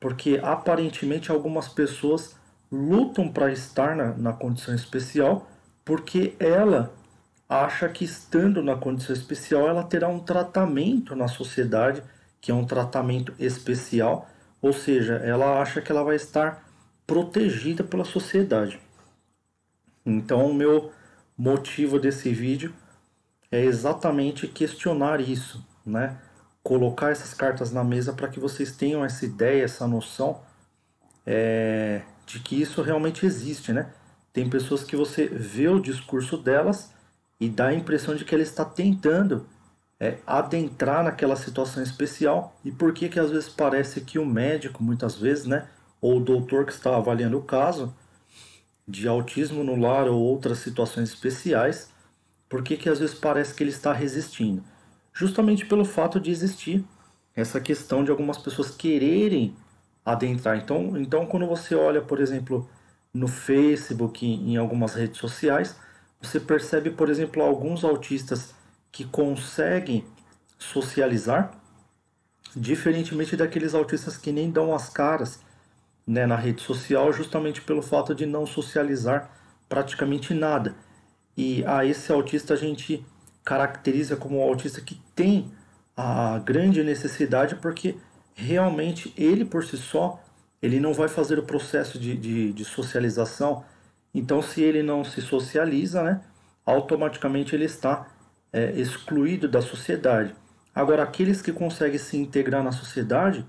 porque aparentemente algumas pessoas lutam para estar na condição especial, porque ela acha que estando na condição especial ela terá um tratamento na sociedade, que é um tratamento especial, ou seja, ela acha que ela vai estar protegida pela sociedade. Então, o meu motivo desse vídeo é exatamente questionar isso, né? Colocar essas cartas na mesa para que vocês tenham essa ideia, essa noção de que isso realmente existe, né? Tem pessoas que você vê o discurso delas e dá a impressão de que ela está tentando adentrar naquela situação especial. E por que que às vezes parece que o médico, muitas vezes, né? Ou o doutor que está avaliando o caso de autismo no lar ou outras situações especiais, por que que às vezes parece que ele está resistindo? Justamente pelo fato de existir essa questão de algumas pessoas quererem adentrar. Então quando você olha, por exemplo, no Facebook, em algumas redes sociais, você percebe, por exemplo, alguns autistas que conseguem socializar, diferentemente daqueles autistas que nem dão as caras, né, na rede social, justamente pelo fato de não socializar praticamente nada. E a esse autista a gente caracteriza como um autista que tem a grande necessidade, porque realmente ele por si só ele não vai fazer o processo de socialização. Então, se ele não se socializa, né, automaticamente ele está excluído da sociedade. Agora, aqueles que conseguem se integrar na sociedade,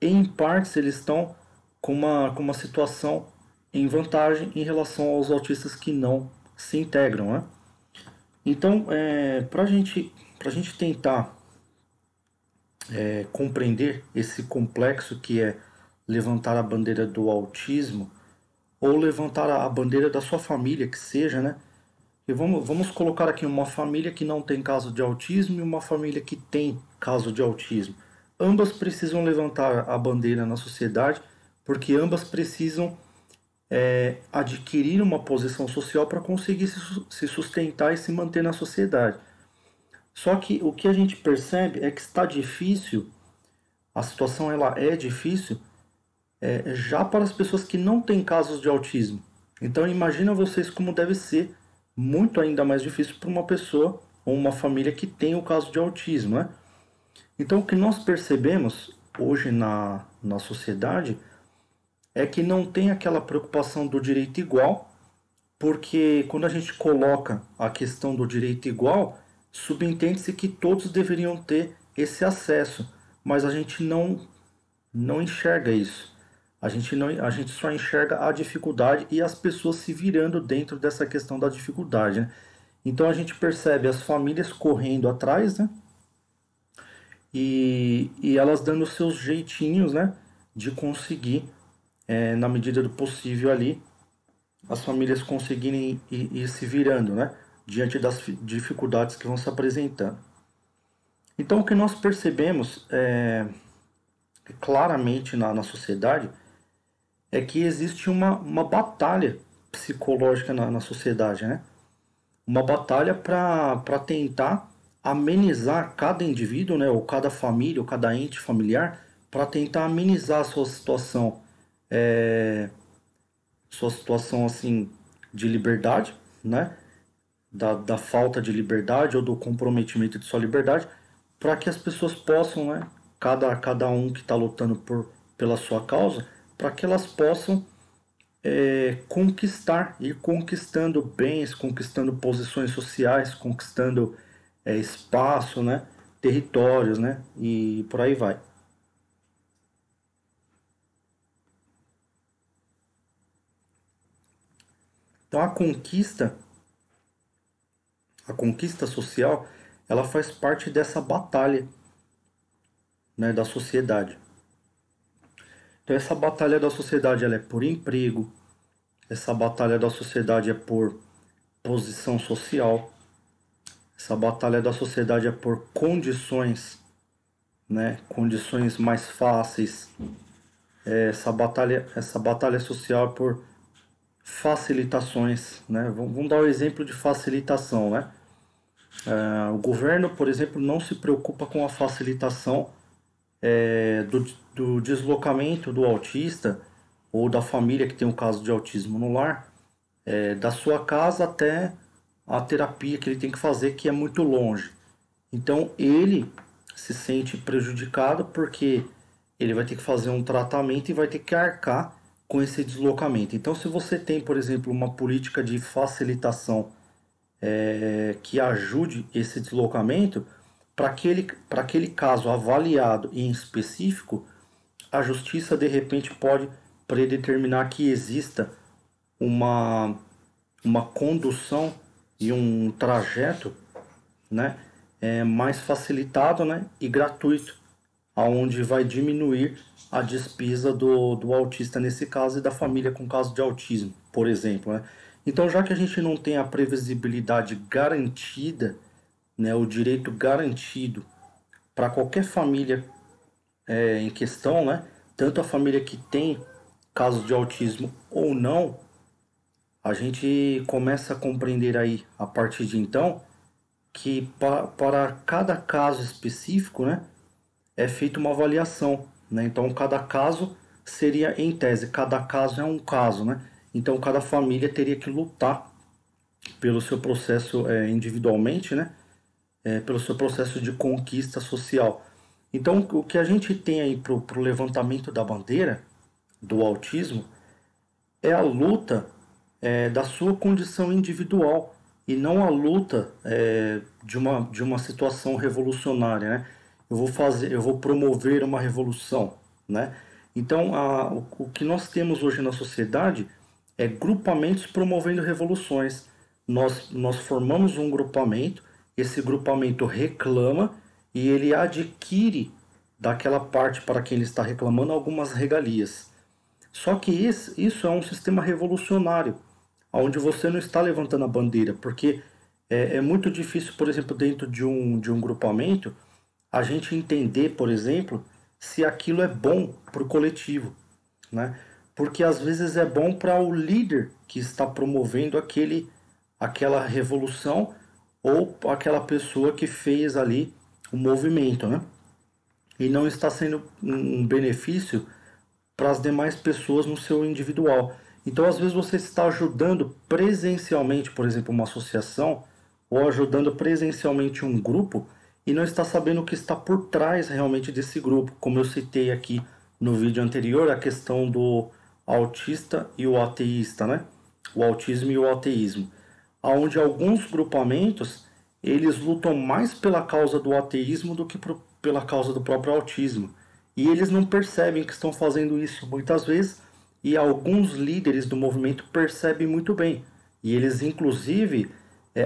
em partes eles estão com uma situação em vantagem em relação aos autistas que não se integram, né? Então, para gente tentar compreender esse complexo que é levantar a bandeira do autismo ou levantar a bandeira da sua família, que seja, né? E vamos colocar aqui uma família que não tem caso de autismo e uma família que tem caso de autismo. Ambas precisam levantar a bandeira na sociedade, porque ambas precisam adquirir uma posição social para conseguir se sustentar e se manter na sociedade. Só que o que a gente percebe é que está difícil, a situação ela é difícil, já para as pessoas que não têm casos de autismo. Então imagina vocês como deve ser muito ainda mais difícil para uma pessoa ou uma família que tem o caso de autismo, né? Então o que nós percebemos hoje na sociedade é que não tem aquela preocupação do direito igual, porque quando a gente coloca a questão do direito igual, subentende-se que todos deveriam ter esse acesso, mas a gente não enxerga isso. A gente só enxerga a dificuldade e as pessoas se virando dentro dessa questão da dificuldade, né? Então a gente percebe as famílias correndo atrás, né? E elas dando seus jeitinhos, né? De conseguir, na medida do possível ali, as famílias conseguirem ir se virando, né? Diante das dificuldades que vão se apresentando. Então o que nós percebemos claramente na sociedade é que existe uma batalha psicológica na sociedade, né? Uma batalha para tentar amenizar cada indivíduo, né? Ou cada família, ou cada ente familiar, para tentar amenizar a sua situação assim de liberdade, né? Da falta de liberdade ou do comprometimento de sua liberdade, para que as pessoas possam, né? Cada um que está lutando pela sua causa, para que elas possam conquistar, ir conquistando bens, conquistando posições sociais, conquistando espaço, né? Territórios, né? E por aí vai. Então a conquista social, ela faz parte dessa batalha, né, da sociedade. Então essa batalha da sociedade ela é por emprego, essa batalha da sociedade é por posição social, essa batalha da sociedade é por condições, né, condições mais fáceis. Essa batalha social é por facilitações, né? Vamos dar o um exemplo de facilitação, né? O governo, por exemplo, não se preocupa com a facilitação do deslocamento do autista ou da família que tem um caso de autismo no lar, da sua casa até a terapia que ele tem que fazer, que é muito longe. Então ele se sente prejudicado porque ele vai ter que fazer um tratamento e vai ter que arcar com esse deslocamento. Então, se você tem, por exemplo, uma política de facilitação que ajude esse deslocamento, para aquele caso avaliado em específico, a justiça de repente pode predeterminar que exista uma, uma condução e um trajeto, né, mais facilitado, né, e gratuito, aonde vai diminuir a despesa do autista nesse caso e da família com caso de autismo, por exemplo, né? Então, já que a gente não tem a previsibilidade garantida, né, o direito garantido para qualquer família em questão, né, tanto a família que tem casos de autismo ou não, a gente começa a compreender aí, a partir de então, que para cada caso específico, né, é feita uma avaliação, né? Então cada caso seria, em tese, cada caso é um caso, né? Então cada família teria que lutar pelo seu processo individualmente, né? Pelo seu processo de conquista social. Então o que a gente tem aí para o levantamento da bandeira do autismo é a luta da sua condição individual e não a luta de uma situação revolucionária, né? Eu vou promover uma revolução, né? Então, o que nós temos hoje na sociedade é grupamentos promovendo revoluções. Nós formamos um grupamento, esse grupamento reclama e ele adquire daquela parte para quem ele está reclamando algumas regalias. Só que isso é um sistema revolucionário, onde você não está levantando a bandeira, porque é muito difícil, por exemplo, dentro de um grupamento, a gente entender, por exemplo, se aquilo é bom para o coletivo, né? Porque às vezes é bom para o líder que está promovendo aquela revolução ou aquela pessoa que fez ali o movimento, né? E não está sendo um benefício para as demais pessoas no seu individual. Então, às vezes, você está ajudando presencialmente, por exemplo, uma associação, ou ajudando presencialmente um grupo, e não está sabendo o que está por trás realmente desse grupo. Como eu citei aqui no vídeo anterior, a questão do autista e o ateísta, né? O autismo e o ateísmo. Onde alguns grupamentos, eles lutam mais pela causa do ateísmo do que pela causa do próprio autismo. E eles não percebem que estão fazendo isso muitas vezes, e alguns líderes do movimento percebem muito bem. E eles, inclusive,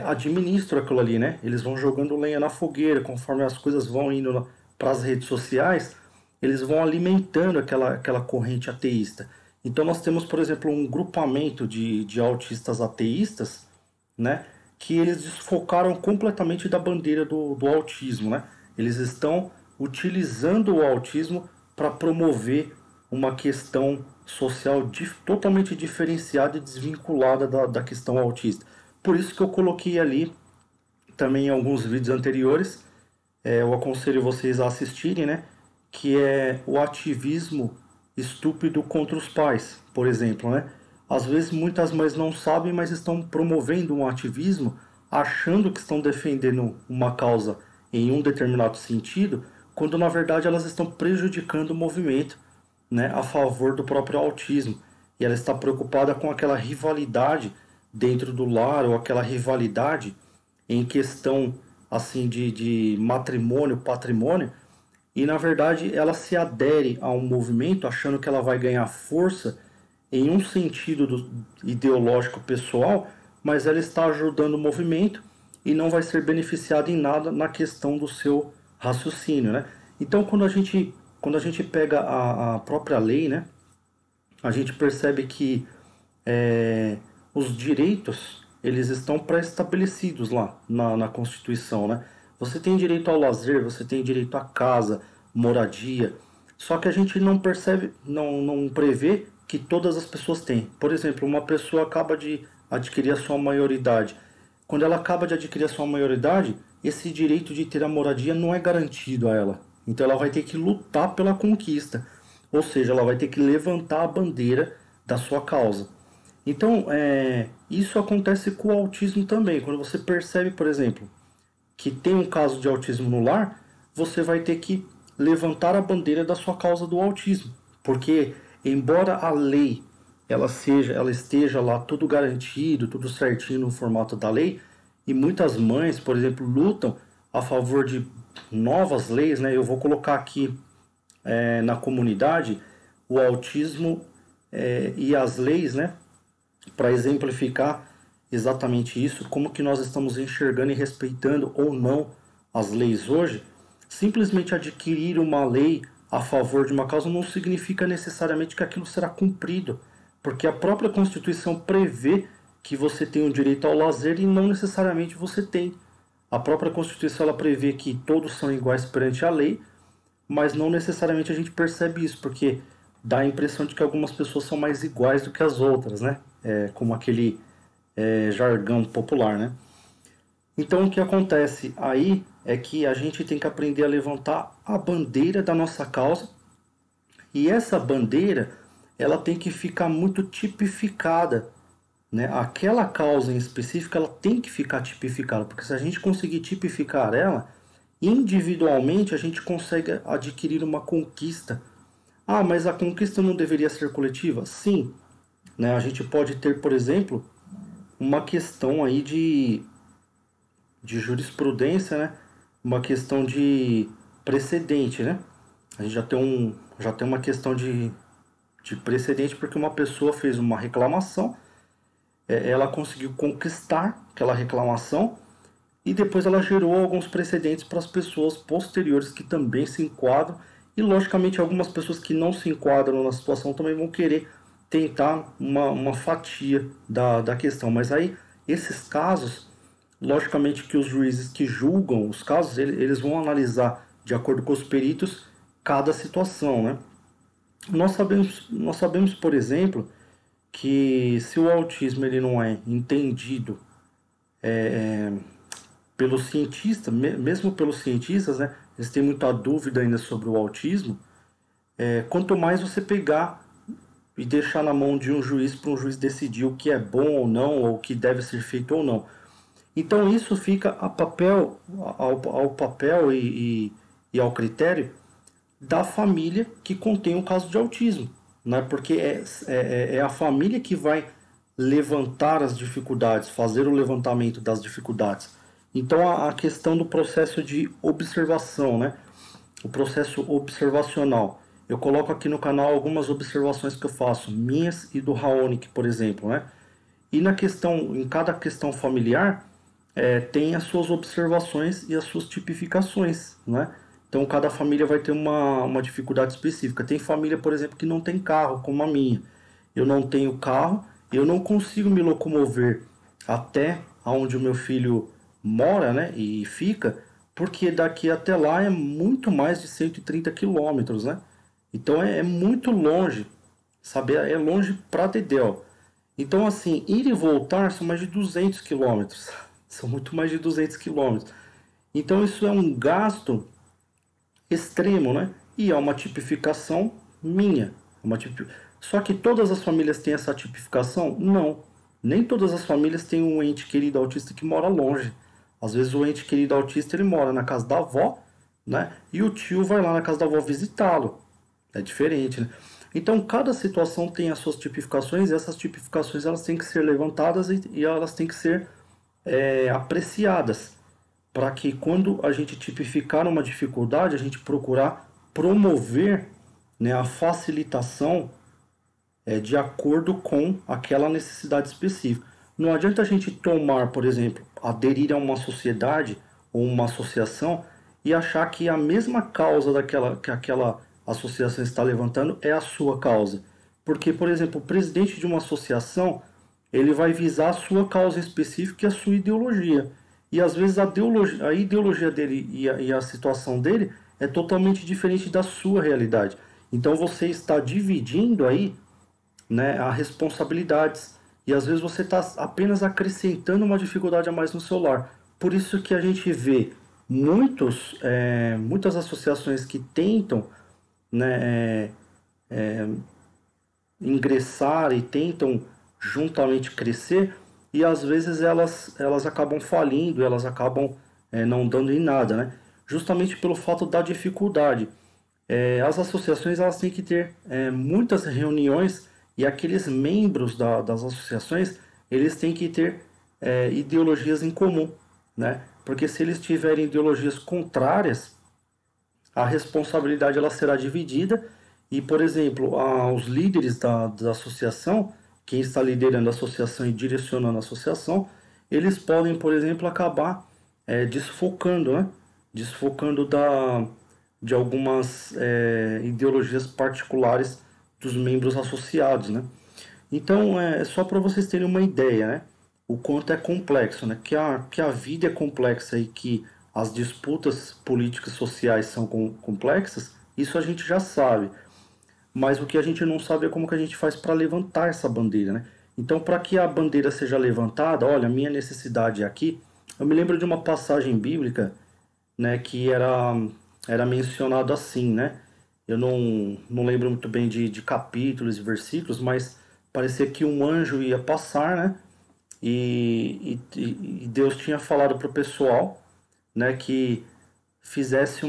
administram aquilo ali, né? Eles vão jogando lenha na fogueira, conforme as coisas vão indo para as redes sociais, eles vão alimentando aquela corrente ateísta. Então nós temos, por exemplo, um grupamento de autistas ateístas, né? Que eles desfocaram completamente da bandeira do autismo, né? Eles estão utilizando o autismo para promover uma questão social totalmente diferenciada e desvinculada da questão autista. Por isso que eu coloquei ali também em alguns vídeos anteriores, eu aconselho vocês a assistirem, né? Que é o ativismo estúpido contra os pais, por exemplo, né? Às vezes muitas mães não sabem, mas estão promovendo um ativismo achando que estão defendendo uma causa em um determinado sentido, quando na verdade elas estão prejudicando o movimento, né, a favor do próprio autismo. E ela está preocupada com aquela rivalidade dentro do lar, ou aquela rivalidade em questão assim de matrimônio, patrimônio, e na verdade ela se adere a um movimento achando que ela vai ganhar força em um sentido ideológico pessoal, mas ela está ajudando o movimento e não vai ser beneficiada em nada na questão do seu raciocínio, né? Então quando a gente pega a própria lei, né, a gente percebe que os direitos eles estão pré-estabelecidos lá na Constituição, né? Você tem direito ao lazer, você tem direito à casa, moradia, só que a gente não percebe, não prevê que todas as pessoas têm. Por exemplo, uma pessoa acaba de adquirir a sua maioridade. Quando ela acaba de adquirir a sua maioridade, esse direito de ter a moradia não é garantido a ela, Então ela vai ter que lutar pela conquista, ou seja, ela vai ter que levantar a bandeira da sua causa. Então, isso acontece com o autismo também. Quando você percebe, por exemplo, que tem um caso de autismo no lar, você vai ter que levantar a bandeira da sua causa do autismo, porque embora a lei ela esteja lá tudo garantido, tudo certinho no formato da lei, e muitas mães, por exemplo, lutam a favor de novas leis, né? Eu vou colocar aqui na comunidade o autismo e as leis, né? Para exemplificar exatamente isso, como que nós estamos enxergando e respeitando ou não as leis hoje. Simplesmente adquirir uma lei a favor de uma causa não significa necessariamente que aquilo será cumprido, porque a própria Constituição prevê que você tem o direito ao lazer e não necessariamente você tem. A própria Constituição ela prevê que todos são iguais perante a lei, mas não necessariamente a gente percebe isso, porque dá a impressão de que algumas pessoas são mais iguais do que as outras, né? Como aquele jargão popular, né? Então o que acontece aí é que a gente tem que aprender a levantar a bandeira da nossa causa, e essa bandeira ela tem que ficar muito tipificada, né? Aquela causa em específico ela tem que ficar tipificada, porque se a gente conseguir tipificar ela, individualmente a gente consegue adquirir uma conquista. Ah, mas a conquista não deveria ser coletiva? Sim, né? A gente pode ter, por exemplo, uma questão aí de jurisprudência, né? Uma questão de precedente, né? A gente já tem uma questão de precedente porque uma pessoa fez uma reclamação, ela conseguiu conquistar aquela reclamação e depois ela gerou alguns precedentes para as pessoas posteriores que também se enquadram, e logicamente algumas pessoas que não se enquadram na situação também vão querer tentar uma fatia da questão. Mas aí esses casos, logicamente que os juízes que julgam os casos, eles vão analisar de acordo com os peritos cada situação, né? Nós sabemos, por exemplo, que se o autismo ele não é entendido pelo cientista, mesmo pelos cientistas, né, eles têm muita dúvida ainda sobre o autismo. Quanto mais você pegar e deixar na mão de um juiz para um juiz decidir o que é bom ou não, ou o que deve ser feito ou não. Então isso fica ao papel e ao critério da família que contém o caso de autismo, né? Porque é a família que vai levantar as dificuldades, fazer o levantamento das dificuldades. Então a questão do processo de observação, né? O processo observacional. Eu coloco aqui no canal algumas observações que eu faço, minhas e do Raonic, por exemplo, né? E em cada questão familiar, tem as suas observações e as suas tipificações, né? Então cada família vai ter uma dificuldade específica. Tem família, por exemplo, que não tem carro, como a minha. Eu não tenho carro, eu não consigo me locomover até onde o meu filho mora, né, e fica, porque daqui até lá é muito mais de 130 quilômetros, né? Então é muito longe, sabe? É longe pra dedéu. Então, assim, ir e voltar são mais de 200 quilômetros. São muito mais de 200 quilômetros. Então isso é um gasto extremo, né? E é uma tipificação minha. Só que todas as famílias têm essa tipificação? Não. Nem todas as famílias têm um ente querido autista que mora longe. Às vezes o ente querido autista ele mora na casa da avó, né? E o tio vai lá na casa da avó visitá-lo. É diferente, né? Então cada situação tem as suas tipificações, e essas tipificações elas têm que ser levantadas e elas têm que ser apreciadas, para que quando a gente tipificar uma dificuldade, a gente procurar promover, né, a facilitação de acordo com aquela necessidade específica. Não adianta a gente tomar, por exemplo, aderir a uma sociedade ou uma associação e achar que a mesma causa que aquela associação está levantando é a sua causa. Porque, por exemplo, o presidente de uma associação ele vai visar a sua causa específica e a sua ideologia. E às vezes a ideologia dele e a situação dele é totalmente diferente da sua realidade. Então você está dividindo aí, né, as responsabilidades. E às vezes você está apenas acrescentando uma dificuldade a mais no seu lar. Por isso que a gente vê muitas associações que tentam, né, ingressar e tentam juntamente crescer, e às vezes elas acabam falindo, elas acabam não dando em nada, né? Justamente pelo fato da dificuldade. As associações elas têm que ter muitas reuniões, e aqueles membros das associações eles têm que ter ideologias em comum, né? Porque se eles tiverem ideologias contrárias, a responsabilidade ela será dividida e, por exemplo, os líderes da associação, quem está liderando a associação e direcionando a associação, eles podem, por exemplo, acabar desfocando, né? Desfocando de algumas ideologias particulares dos membros associados, né? Então, é só para vocês terem uma ideia, né? O quanto é complexo, né? Que a vida é complexa e que as disputas políticas sociais são complexas, isso a gente já sabe. Mas o que a gente não sabe é como que a gente faz para levantar essa bandeira, né? Então, para que a bandeira seja levantada, olha, a minha necessidade é aqui. Eu me lembro de uma passagem bíblica, né, que era mencionado assim, né? Eu não lembro muito bem de capítulos e versículos, mas parecia que um anjo ia passar, né? E Deus tinha falado para o pessoal, né, que fizesse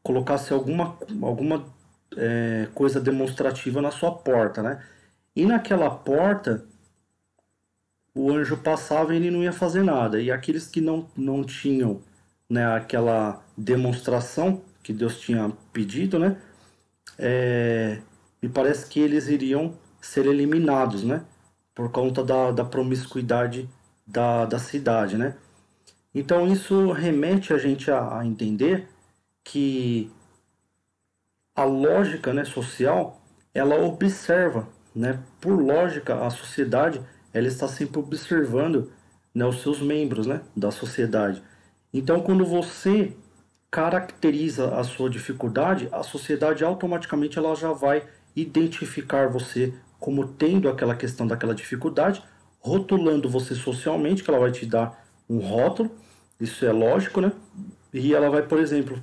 colocasse alguma coisa demonstrativa na sua porta, né? E naquela porta o anjo passava e ele não ia fazer nada. E aqueles que não tinham, né, aquela demonstração que Deus tinha pedido, né? Me parece que eles iriam ser eliminados, né? Por conta da promiscuidade da cidade, né? Então isso remete a gente a entender que a lógica, né, social, ela observa, né? Por lógica, a sociedade ela está sempre observando, né, os seus membros, né, da sociedade. Então, quando você caracteriza a sua dificuldade, a sociedade automaticamente ela já vai identificar você como tendo aquela questão daquela dificuldade, rotulando você socialmente, que ela vai te dar um rótulo, isso é lógico, né? E ela vai, por exemplo,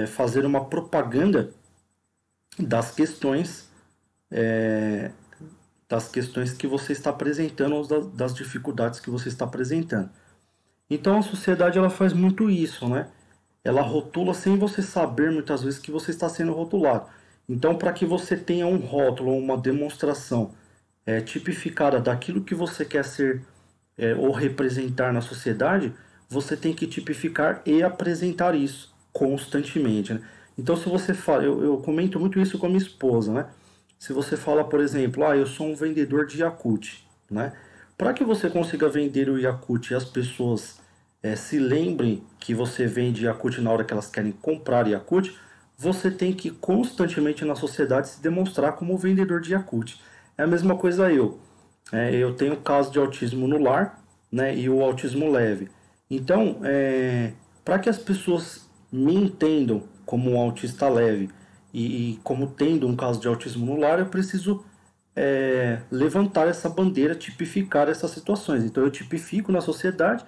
fazer uma propaganda das questões, das questões que você está apresentando, ou das dificuldades que você está apresentando. Então a sociedade ela faz muito isso, né? Ela rotula sem você saber muitas vezes que você está sendo rotulado. Então, para que você tenha um rótulo ou uma demonstração tipificada daquilo que você quer ser ou representar na sociedade, você tem que tipificar e apresentar isso constantemente, né? Então, se você fala, eu comento muito isso com a minha esposa, né? Se você fala, por exemplo, eu sou um vendedor de Yakult, né? Para que você consiga vender o Yakult e as pessoas se lembrem que você vende Yakult na hora que elas querem comprar Yakult, você tem que constantemente na sociedade se demonstrar como vendedor de Yakult. É a mesma coisa eu. Eu tenho caso de autismo no lar, né, e o autismo leve. Então, para que as pessoas me entendam como um autista leve e como tendo um caso de autismo no lar, eu preciso levantar essa bandeira, tipificar essas situações. Então, eu tipifico na sociedade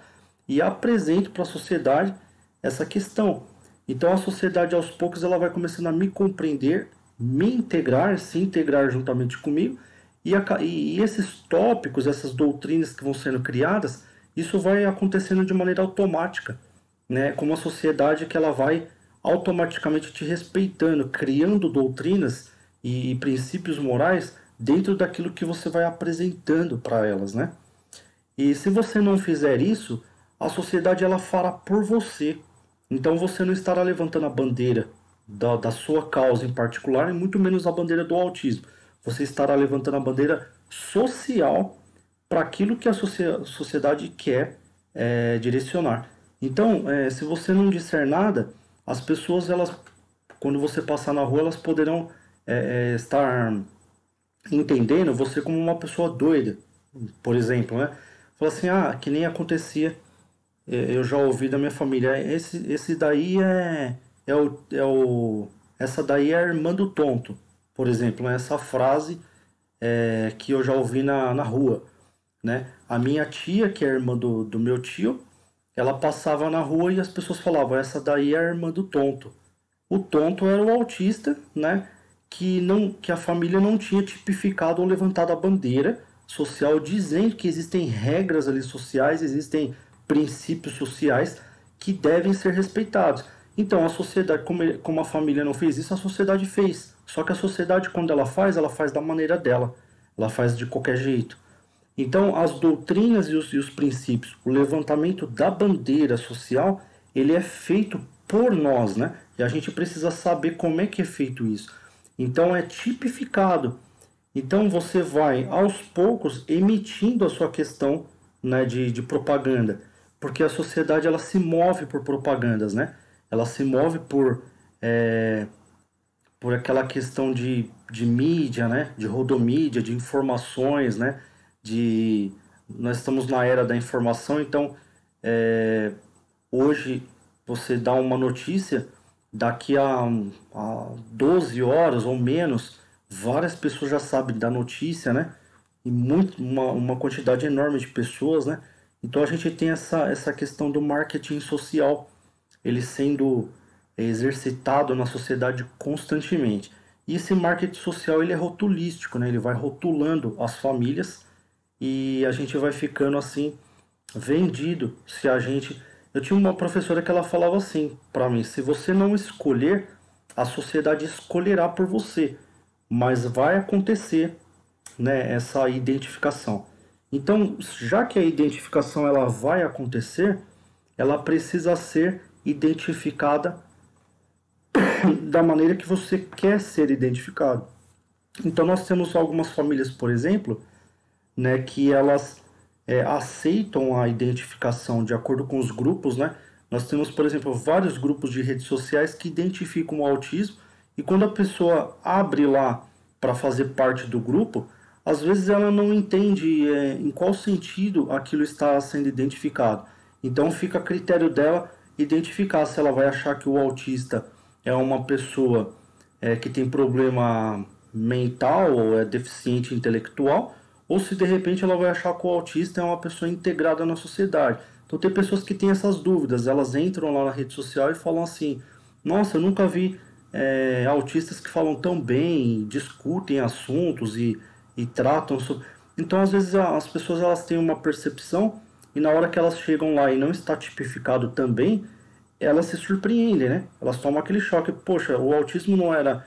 e apresento para a sociedade essa questão. Então, a sociedade, aos poucos, ela vai começando a me compreender, me integrar, se integrar juntamente comigo, e esses tópicos, essas doutrinas que vão sendo criadas, isso vai acontecendo de maneira automática, né? Com uma sociedade que ela vai automaticamente te respeitando, criando doutrinas e princípios morais dentro daquilo que você vai apresentando para elas, né? E se você não fizer isso, a sociedade ela fará por você. Então você não estará levantando a bandeira da sua causa em particular, e muito menos a bandeira do autismo. Você estará levantando a bandeira social para aquilo que a sociedade quer direcionar. Então, se você não disser nada, as pessoas, elas, quando você passar na rua, elas poderão estar entendendo você como uma pessoa doida, por exemplo, né? Fala assim, que nem acontecia, eu já ouvi da minha família, esse daí essa daí é a irmã do tonto, por exemplo, né? Essa frase que eu já ouvi na rua. né? A minha tia, que é a irmã do meu tio, ela passava na rua e as pessoas falavam, essa daí é a irmã do tonto. O tonto era o autista, né? Que a família não tinha tipificado ou levantado a bandeira social dizendo que existem regras ali sociais, existem princípios sociais que devem ser respeitados. Então a sociedade, como a família não fez isso, a sociedade fez. Só que a sociedade, quando ela faz da maneira dela. Ela faz de qualquer jeito. Então, as doutrinas e os princípios, o levantamento da bandeira social, ele é feito por nós, né? E a gente precisa saber como é que é feito isso. Então, é tipificado. Então, você vai, aos poucos, emitindo a sua questão, né, de propaganda. Porque a sociedade, ela se move por propagandas, né? Ela se move por aquela questão de mídia, né? De rodomídia, de informações, né? Nós estamos na era da informação, então hoje você dá uma notícia, daqui a 12 horas ou menos, várias pessoas já sabem da notícia, né? E uma quantidade enorme de pessoas, né? Então a gente tem essa questão do marketing social, ele sendo exercitado na sociedade constantemente. E esse marketing social ele é rotulístico, né? Ele vai rotulando as famílias e a gente vai ficando assim vendido. Se a gente, eu tinha uma professora que ela falava assim para mim: se você não escolher, a sociedade escolherá por você, mas vai acontecer, né, essa identificação. Então, já que a identificação ela vai acontecer, ela precisa ser identificada da maneira que você quer ser identificado. Então, nós temos algumas famílias, por exemplo, né, que elas aceitam a identificação de acordo com os grupos, né? Nós temos, por exemplo, vários grupos de redes sociais que identificam o autismo e quando a pessoa abre lá para fazer parte do grupo, às vezes ela não entende em qual sentido aquilo está sendo identificado. Então fica a critério dela identificar se ela vai achar que o autista é uma pessoa que tem problema mental ou é deficiente intelectual, ou se de repente ela vai achar que o autista é uma pessoa integrada na sociedade. Então tem pessoas que têm essas dúvidas, elas entram lá na rede social e falam assim: nossa, eu nunca vi autistas que falam tão bem, discutem assuntos e tratam sobre... Então às vezes as pessoas elas têm uma percepção e na hora que elas chegam lá e não está tipificado também, elas se surpreendem, né? Elas tomam aquele choque: poxa, o autismo não era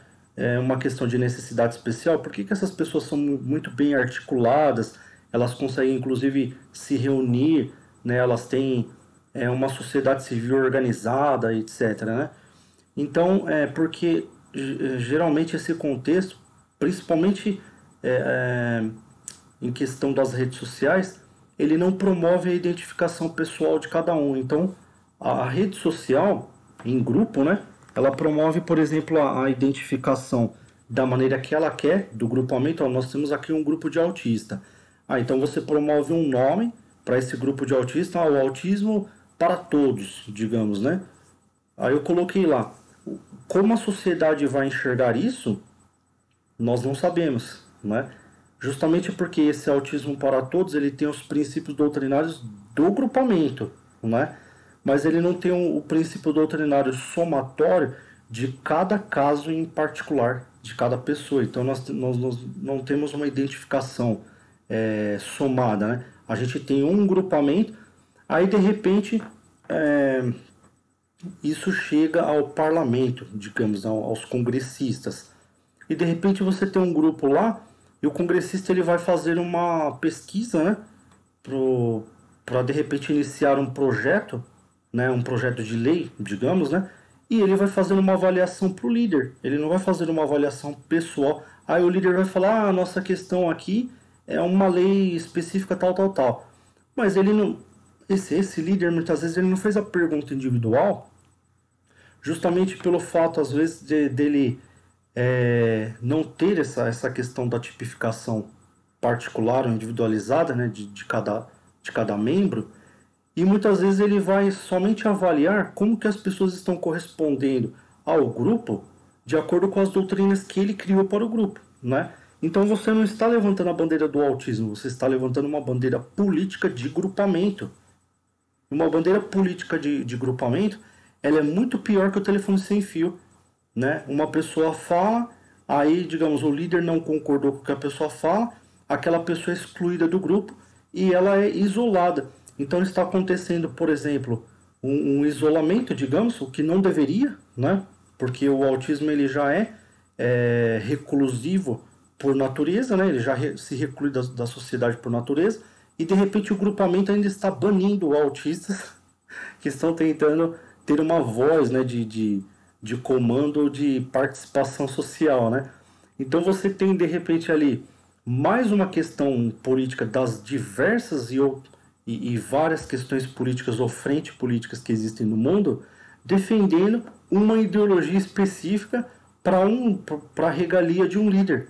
uma questão de necessidade especial? Por que essas pessoas são muito bem articuladas? Elas conseguem, inclusive, se reunir, né? Elas têm uma sociedade civil organizada, etc., né? Então, porque geralmente esse contexto, principalmente em questão das redes sociais, ele não promove a identificação pessoal de cada um. Então, a rede social, em grupo, né? Ela promove, por exemplo, a identificação da maneira que ela quer, do grupamento. Ó, nós temos aqui um grupo de autista. Então você promove um nome para esse grupo de autista, o autismo para todos, digamos, né? Aí eu coloquei lá. Como a sociedade vai enxergar isso, nós não sabemos, né? Justamente porque esse autismo para todos, ele tem os princípios doutrinários do grupamento, né? Mas ele não tem o princípio doutrinário somatório de cada caso em particular, de cada pessoa. Então nós não temos uma identificação somada, né? A gente tem um grupamento, aí de repente isso chega ao parlamento, digamos, aos congressistas. E de repente você tem um grupo lá e o congressista ele vai fazer uma pesquisa, né? Para de repente iniciar um projeto, né, um projeto de lei, digamos, né? E ele vai fazer uma avaliação para o líder. Ele não vai fazer uma avaliação pessoal. Aí o líder vai falar: a nossa questão aqui é uma lei específica tal, tal, tal. Mas ele não... Esse líder, muitas vezes, ele não fez a pergunta individual, justamente pelo fato, às vezes, dele não ter essa questão da tipificação particular ou individualizada, né, de cada membro. E muitas vezes ele vai somente avaliar como que as pessoas estão correspondendo ao grupo de acordo com as doutrinas que ele criou para o grupo, né? Então você não está levantando a bandeira do autismo, você está levantando uma bandeira política de grupamento. Uma bandeira política de grupamento, ela é muito pior que o telefone sem fio, né? Uma pessoa fala, aí, digamos, o líder não concordou com o que a pessoa fala, aquela pessoa é excluída do grupo e ela é isolada. Então está acontecendo, por exemplo, um isolamento, digamos, o que não deveria, né? Porque o autismo ele já é reclusivo por natureza, né? Ele já se reclui da sociedade por natureza e de repente o grupamento ainda está banindo autistas que estão tentando ter uma voz, né, de comando ou de participação social, né? Então você tem de repente ali mais uma questão política das diversas e várias questões políticas ou frente políticas que existem no mundo, defendendo uma ideologia específica para a regalia de um líder,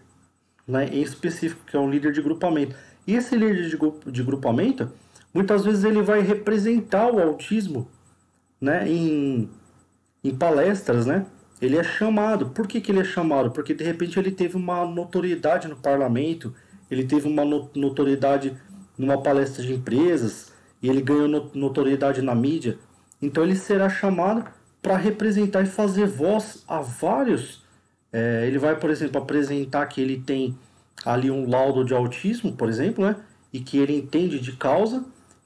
né, em específico, que é um líder de grupamento. E esse líder de grupamento, muitas vezes ele vai representar o autismo, né, em palestras, né? Ele é chamado. Por que ele é chamado? Porque de repente ele teve uma notoriedade no parlamento, ele teve uma notoriedade numa palestra de empresas, e ele ganhou notoriedade na mídia. Então ele será chamado para representar e fazer voz a vários. Ele vai, por exemplo, apresentar que ele tem ali um laudo de autismo, por exemplo, né? E que ele entende de causa,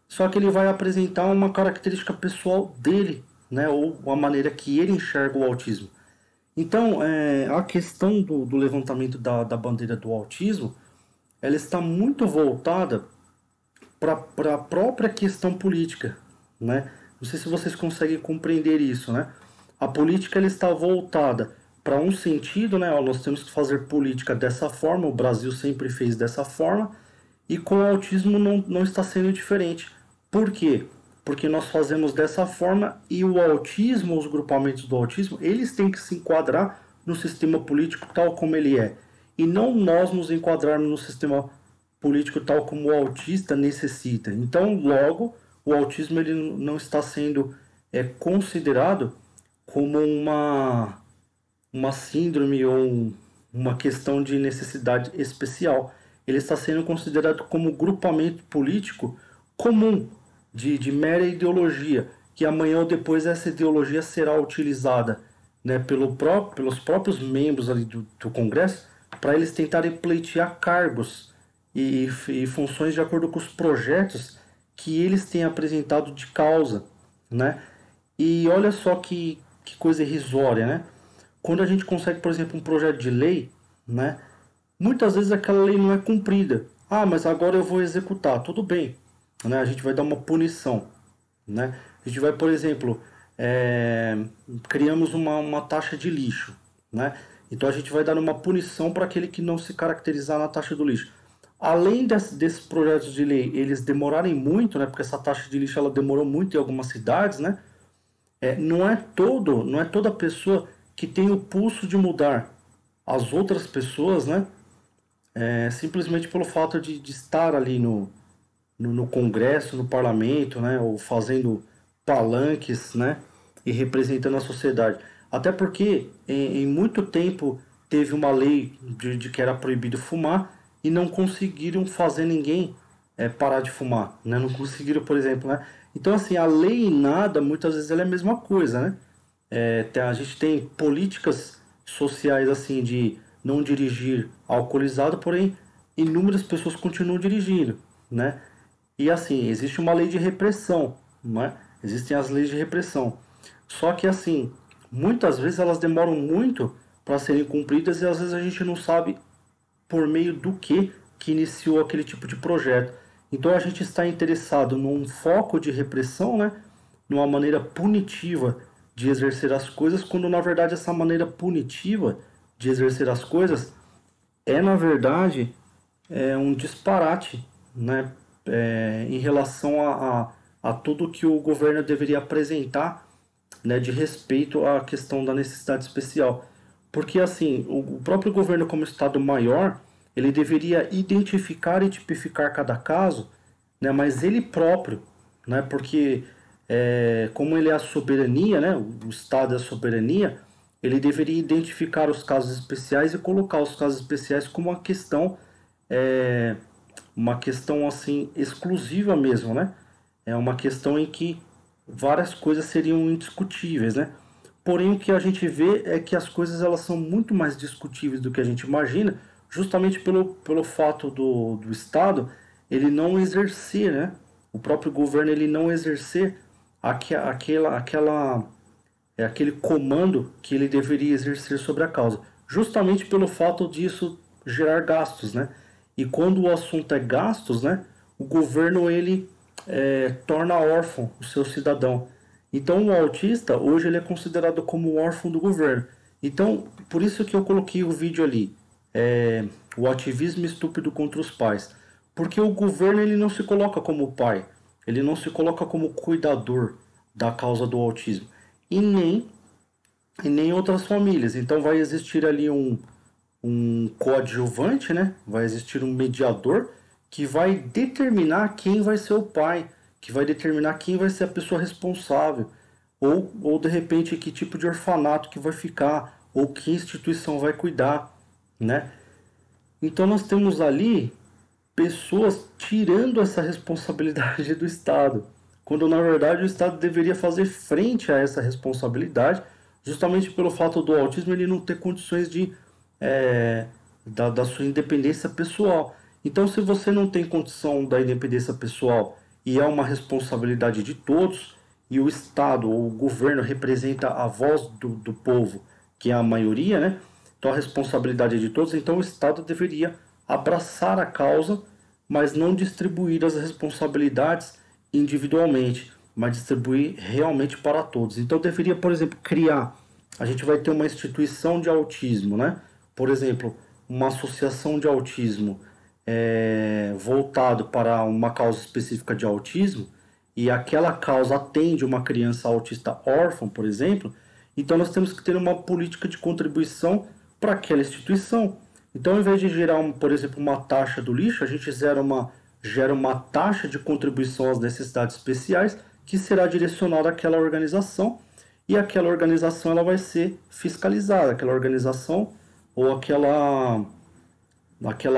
só que ele vai apresentar uma característica pessoal dele, né? Ou a maneira que ele enxerga o autismo. Então, a questão do levantamento da bandeira do autismo, ela está muito voltada para a própria questão política, né? Não sei se vocês conseguem compreender isso, né? A política ela está voltada para um sentido, né? Ó, nós temos que fazer política dessa forma, o Brasil sempre fez dessa forma, e com o autismo não está sendo diferente. Por quê? Porque nós fazemos dessa forma e o autismo, os grupamentos do autismo, eles têm que se enquadrar no sistema político tal como ele é. E não nós nos enquadrarmos no sistema político tal como o autista necessita. Então, logo, o autismo ele não está sendo considerado como uma síndrome ou uma questão de necessidade especial. Ele está sendo considerado como grupamento político comum, de mera ideologia, que amanhã ou depois essa ideologia será utilizada, né, pelos próprios membros ali do Congresso para eles tentarem pleitear cargos e funções de acordo com os projetos que eles têm apresentado de causa, né? E olha só que coisa irrisória, né? Quando a gente consegue, por exemplo, um projeto de lei, né? Muitas vezes aquela lei não é cumprida. Ah, mas agora eu vou executar. Tudo bem, né? A gente vai dar uma punição, né? A gente vai, por exemplo, criamos uma taxa de lixo, né? Então a gente vai dar uma punição para aquele que não se caracterizar na taxa do lixo. Além desses projetos de lei, eles demorarem muito, né? Porque essa taxa de lixo ela demorou muito em algumas cidades, né? Não é toda pessoa que tem o pulso de mudar as outras pessoas, né? Simplesmente pelo fato de estar ali no Congresso, no Parlamento, né? Ou fazendo palanques, né? E representando a sociedade. Até porque em muito tempo teve uma lei de que era proibido fumar e não conseguiram fazer ninguém parar de fumar, né? Não conseguiram, por exemplo, né? Então, assim, a lei em nada, muitas vezes, ela é a mesma coisa, né? A gente tem políticas sociais, assim, de não dirigir alcoolizado, porém, inúmeras pessoas continuam dirigindo, né? E, assim, existe uma lei de repressão, né? Existem as leis de repressão. Só que, assim, muitas vezes elas demoram muito para serem cumpridas e, às vezes, a gente não sabe por meio do que iniciou aquele tipo de projeto. Então a gente está interessado num foco de repressão, né? Numa maneira punitiva de exercer as coisas, quando na verdade essa maneira punitiva de exercer as coisas na verdade um disparate, né? Em relação a tudo que o governo deveria apresentar, né? De respeito à questão da necessidade especial. Porque assim, o próprio governo como Estado maior, ele deveria identificar e tipificar cada caso, né, mas ele próprio, né, porque como ele é a soberania, né, o Estado é a soberania, ele deveria identificar os casos especiais e colocar os casos especiais como é, uma questão assim exclusiva mesmo, né? É uma questão em que várias coisas seriam indiscutíveis, né? Porém, o que a gente vê é que as coisas elas são muito mais discutíveis do que a gente imagina, justamente pelo fato do Estado ele não exercer, né? O próprio governo ele não exercer aquele comando que ele deveria exercer sobre a causa, justamente pelo fato disso gerar gastos, né? E quando o assunto é gastos, né? O governo ele torna órfão o seu cidadão. Então o autista hoje ele é considerado como órfão do governo. Então por isso que eu coloquei o vídeo ali, o ativismo estúpido contra os pais, porque o governo ele não se coloca como pai, ele não se coloca como cuidador da causa do autismo e nem outras famílias. Então vai existir ali um coadjuvante, né? Vai existir um mediador que vai determinar quem vai ser o pai, que vai determinar quem vai ser a pessoa responsável, ou de repente que tipo de orfanato que vai ficar, ou que instituição vai cuidar, né? Então nós temos ali pessoas tirando essa responsabilidade do Estado, quando na verdade o Estado deveria fazer frente a essa responsabilidade, justamente pelo fato do autismo ele não ter condições da sua independência pessoal. Então, se você não tem condição da independência pessoal e é uma responsabilidade de todos, e o Estado ou o governo representa a voz do povo, que é a maioria, né? Então a responsabilidade é de todos, então o Estado deveria abraçar a causa, mas não distribuir as responsabilidades individualmente, mas distribuir realmente para todos. Então deveria, por exemplo, a gente vai ter uma instituição de autismo, né? Por exemplo, uma associação de autismo voltado para uma causa específica de autismo, e aquela causa atende uma criança autista órfã, por exemplo, então nós temos que ter uma política de contribuição para aquela instituição. Então, ao invés de gerar, por exemplo, uma taxa do lixo, a gente gera uma taxa de contribuição às necessidades especiais que será direcionada àquela organização, e aquela organização ela vai ser fiscalizada, aquela organização ou aquela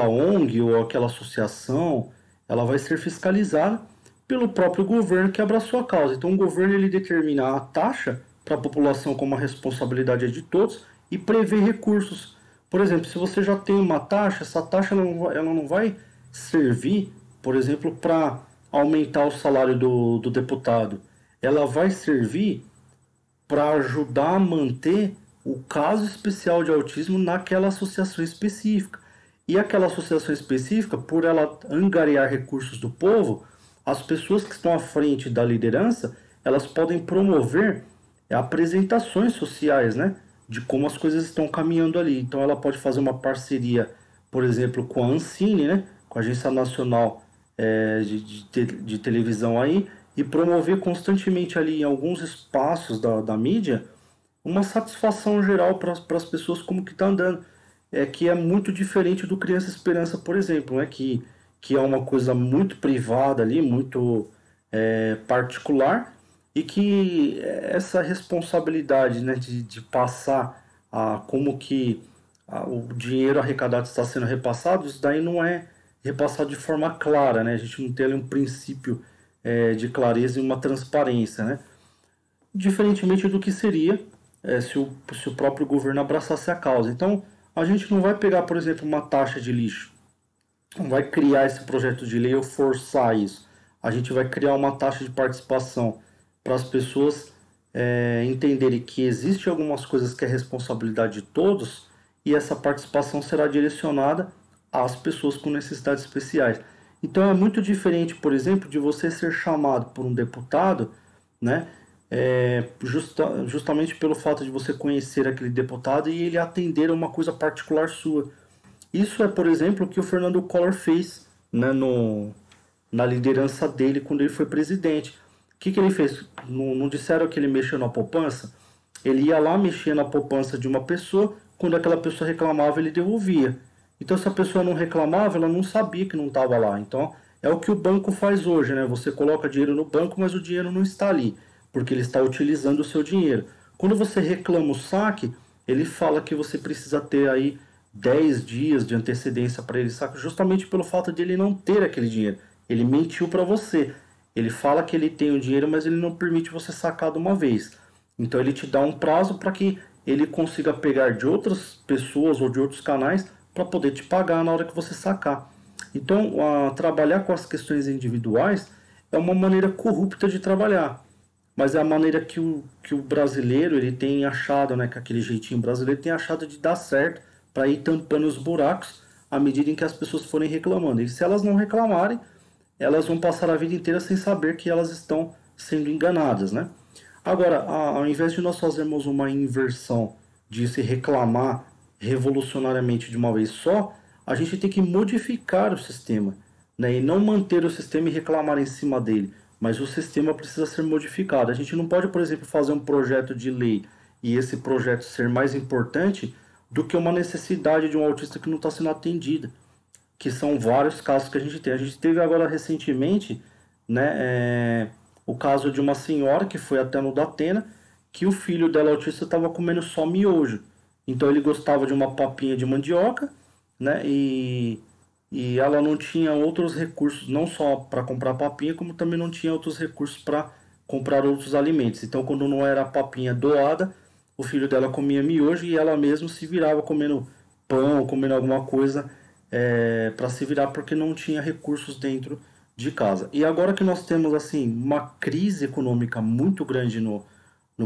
ONG ou aquela associação, ela vai ser fiscalizada pelo próprio governo que abraçou a causa. Então o governo ele determina a taxa para a população como a responsabilidade é de todos e prevê recursos. Por exemplo, se você já tem uma taxa, essa taxa ela não vai servir, por exemplo, para aumentar o salário do deputado. Ela vai servir para ajudar a manter o caso especial de autismo naquela associação específica. E aquela associação específica, por ela angariar recursos do povo, as pessoas que estão à frente da liderança, elas podem promover apresentações sociais, né? De como as coisas estão caminhando ali. Então ela pode fazer uma parceria, por exemplo, com a Ancine, né? Com a Agência Nacional de Televisão aí, e promover constantemente ali em alguns espaços da mídia uma satisfação geral para as pessoas como que está andando. Que é muito diferente do Criança Esperança, por exemplo, né? Que é uma coisa muito privada ali, muito particular, e que essa responsabilidade, né, de passar como que o dinheiro arrecadado está sendo repassado, isso daí não é repassado de forma clara, né? A gente não tem ali um princípio de clareza e uma transparência, né? Diferentemente do que seria se o próprio governo abraçasse a causa. Então, a gente não vai pegar, por exemplo, uma taxa de lixo, não vai criar esse projeto de lei ou forçar isso. A gente vai criar uma taxa de participação para as pessoas entenderem que existe algumas coisas que é responsabilidade de todos, e essa participação será direcionada às pessoas com necessidades especiais. Então é muito diferente, por exemplo, de você ser chamado por um deputado, né? Justamente pelo fato de você conhecer aquele deputado e ele atender a uma coisa particular sua. Isso é, por exemplo, o que o Fernando Collor fez, né, na liderança dele quando ele foi presidente. O que ele fez? Não disseram que ele mexeu na poupança? Ele ia lá mexer na poupança de uma pessoa, quando aquela pessoa reclamava, ele devolvia. Então, se a pessoa não reclamava, ela não sabia que não estava lá. Então, é o que o banco faz hoje, né? Você coloca dinheiro no banco, mas o dinheiro não está ali, porque ele está utilizando o seu dinheiro. Quando você reclama o saque, ele fala que você precisa ter aí 10 dias de antecedência para ele sacar, justamente pelo fato de ele não ter aquele dinheiro. Ele mentiu para você. Ele fala que ele tem o dinheiro, mas ele não permite você sacar de uma vez. Então ele te dá um prazo para que ele consiga pegar de outras pessoas ou de outros canais para poder te pagar na hora que você sacar. Então, trabalhar com as questões individuais é uma maneira corrupta de trabalhar, mas é a maneira que o brasileiro ele tem achado, né, que aquele jeitinho brasileiro tem achado de dar certo para ir tampando os buracos à medida em que as pessoas forem reclamando. E se elas não reclamarem, elas vão passar a vida inteira sem saber que elas estão sendo enganadas, né? Agora, ao invés de nós fazermos uma inversão de se reclamar revolucionariamente de uma vez só, a gente tem que modificar o sistema, né? E não manter o sistema e reclamar em cima dele, mas o sistema precisa ser modificado. A gente não pode, por exemplo, fazer um projeto de lei e esse projeto ser mais importante do que uma necessidade de um autista que não está sendo atendida, que são vários casos que a gente tem. A gente teve agora recentemente, né, o caso de uma senhora que foi até no Datena, que o filho dela autista estava comendo só miojo. Então ele gostava de uma papinha de mandioca, né, e ela não tinha outros recursos, não só para comprar papinha, como também não tinha outros recursos para comprar outros alimentos. Então quando não era a papinha doada, o filho dela comia miojo e ela mesma se virava comendo pão, comendo alguma coisa para se virar porque não tinha recursos dentro de casa. E agora que nós temos assim uma crise econômica muito grande no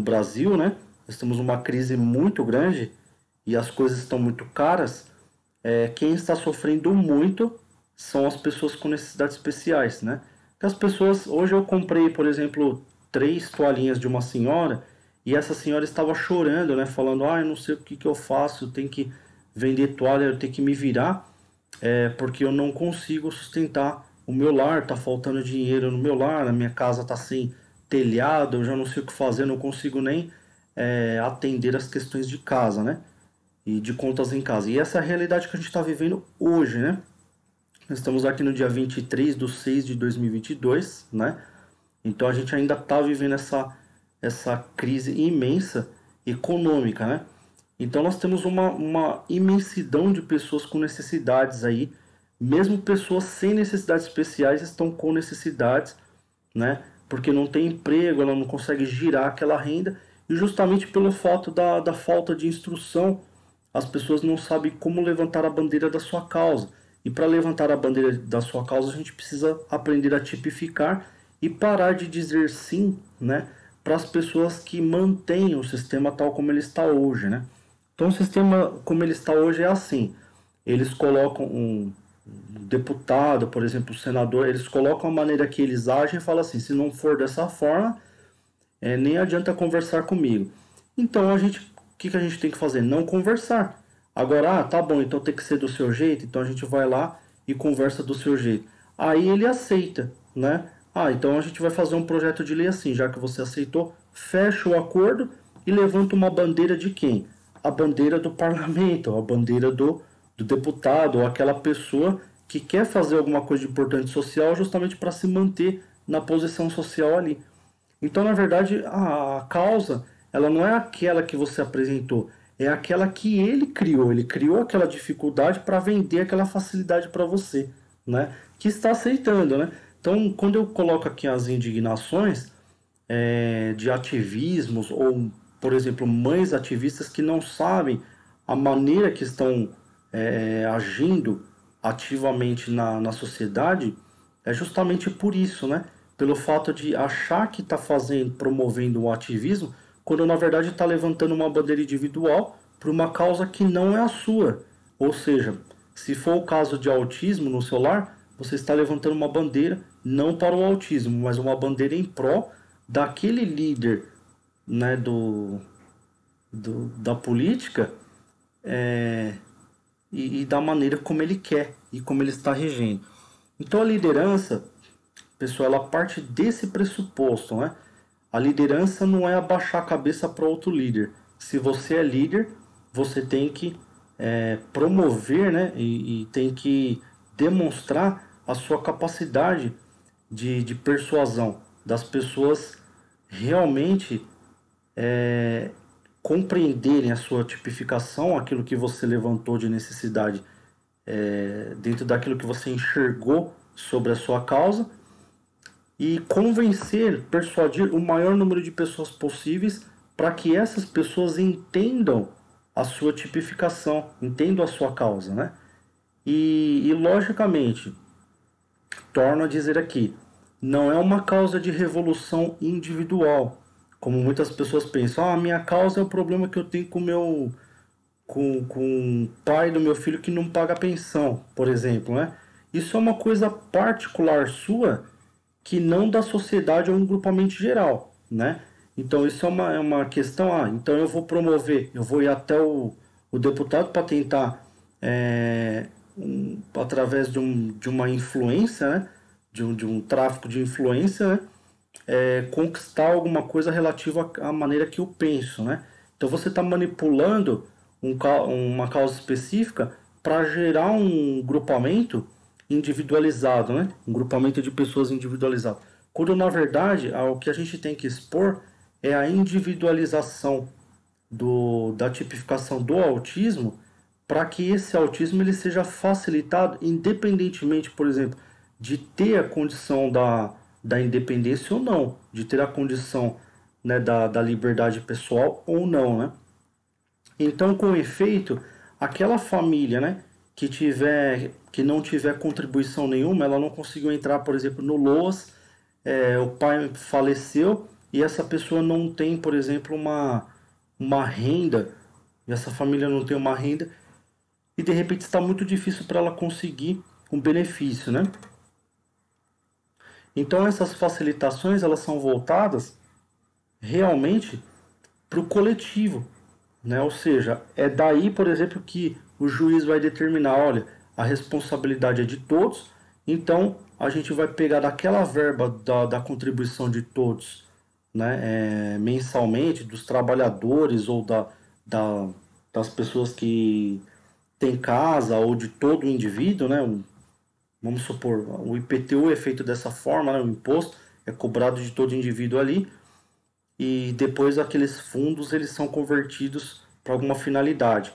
Brasil, né? Nós temos uma crise muito grande e as coisas estão muito caras. Quem está sofrendo muito são as pessoas com necessidades especiais, né? Que as pessoas, hoje eu comprei, por exemplo, 3 toalhinhas de uma senhora e essa senhora estava chorando, né? Falando, eu não sei o que eu faço, eu tenho que vender toalha, eu tenho que me virar, porque eu não consigo sustentar o meu lar, tá faltando dinheiro no meu lar, a minha casa tá sem telhado, eu já não sei o que fazer, não consigo nem atender as questões de casa, né? E de contas em casa. E essa é a realidade que a gente está vivendo hoje, né? Nós estamos aqui no dia 23 de 6 de 2022, né? Então a gente ainda está vivendo essa crise imensa econômica, né? Então nós temos uma imensidão de pessoas com necessidades aí, mesmo pessoas sem necessidades especiais estão com necessidades, né? Porque não tem emprego, ela não consegue girar aquela renda, e justamente pelo fato da falta de instrução, as pessoas não sabem como levantar a bandeira da sua causa. E para levantar a bandeira da sua causa, a gente precisa aprender a tipificar e parar de dizer sim, né, para as pessoas que mantêm o sistema tal como ele está hoje, né? Então o sistema como ele está hoje é assim. Eles colocam um deputado, por exemplo, um senador, eles colocam a maneira que eles agem e falam assim, se não for dessa forma, nem adianta conversar comigo. Então o que a gente tem que fazer? Não conversar. Agora, tá bom, então tem que ser do seu jeito, então a gente vai lá e conversa do seu jeito. Aí ele aceita, né? Então a gente vai fazer um projeto de lei assim, já que você aceitou, fecha o acordo e levanta uma bandeira de quem? A bandeira do parlamento, a bandeira do deputado, ou aquela pessoa que quer fazer alguma coisa de importante social justamente para se manter na posição social ali. Então, na verdade, a causa, ela não é aquela que você apresentou, é aquela que ele criou. Ele criou aquela dificuldade para vender aquela facilidade para você, né? Que está aceitando, né? Então, quando eu coloco aqui as indignações de ativismos, ou, por exemplo, mães ativistas que não sabem a maneira que estão agindo ativamente na sociedade, é justamente por isso, né? Pelo fato de achar que está promovendo um ativismo, quando na verdade está levantando uma bandeira individual para uma causa que não é a sua. Ou seja, se for o caso de autismo no seu lar, você está levantando uma bandeira não para o autismo, mas uma bandeira em prol daquele líder, né, da política, e da maneira como ele quer e como ele está regendo. Então a liderança, pessoal, ela parte desse pressuposto, né? A liderança não é abaixar a cabeça para outro líder. Se você é líder, você tem que promover, né? E tem que demonstrar a sua capacidade de persuasão das pessoas realmente compreenderem a sua tipificação, aquilo que você levantou de necessidade dentro daquilo que você enxergou sobre a sua causa, e convencer, persuadir o maior número de pessoas possíveis para que essas pessoas entendam a sua tipificação, entendam a sua causa, né? E logicamente, torno a dizer aqui, não é uma causa de revolução individual, como muitas pessoas pensam. Ah, a minha causa é o problema que eu tenho com o pai do meu filho que não paga pensão, por exemplo, né? Isso é uma coisa particular sua que não da sociedade ou um grupamento geral, né? Então isso é uma questão, então eu vou promover, eu vou ir até o deputado para tentar, através de uma influência, né? De um tráfico de influência, né? Conquistar alguma coisa relativa à maneira que eu penso, né? Então você está manipulando uma causa específica para gerar um grupamento individualizado, né? Um grupamento de pessoas individualizado. Quando na verdade o que a gente tem que expor é a individualização da tipificação do autismo, para que esse autismo ele seja facilitado, independentemente, por exemplo, de ter a condição da independência ou não, de ter a condição, né, da liberdade pessoal ou não, né? Então, com efeito, aquela família, né, que não tiver contribuição nenhuma, ela não conseguiu entrar, por exemplo, no LOAS, o pai faleceu e essa pessoa não tem, por exemplo, uma renda, e essa família não tem uma renda, e de repente está muito difícil para ela conseguir um benefício, né? Então essas facilitações elas são voltadas realmente para o coletivo, né? Ou seja, é daí, por exemplo, que o juiz vai determinar, olha, a responsabilidade é de todos, então a gente vai pegar daquela verba da contribuição de todos, né, mensalmente, dos trabalhadores ou das pessoas que têm casa ou de todo o indivíduo, né? Vamos supor, o IPTU é feito dessa forma, né? O imposto é cobrado de todo indivíduo ali, e depois aqueles fundos eles são convertidos para alguma finalidade.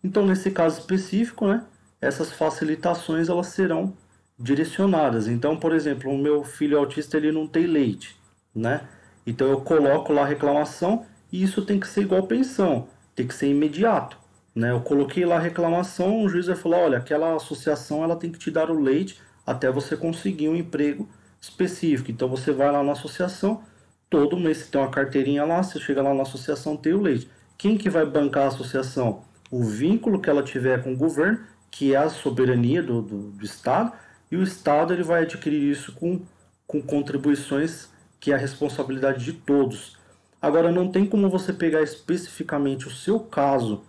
Então, nesse caso específico, né, essas facilitações elas serão direcionadas. Então, por exemplo, o meu filho autista ele não tem leite, né? Então eu coloco lá a reclamação e isso tem que ser igual pensão, tem que ser imediato, né? Eu coloquei lá a reclamação, o juiz vai falar, olha, aquela associação ela tem que te dar o leite até você conseguir um emprego específico. Então você vai lá na associação, todo mês você tem uma carteirinha lá, você chega lá na associação, tem o leite. Quem que vai bancar a associação? O vínculo que ela tiver com o governo, que é a soberania do Estado, e o Estado ele vai adquirir isso com contribuições que é a responsabilidade de todos. Agora, não tem como você pegar especificamente o seu caso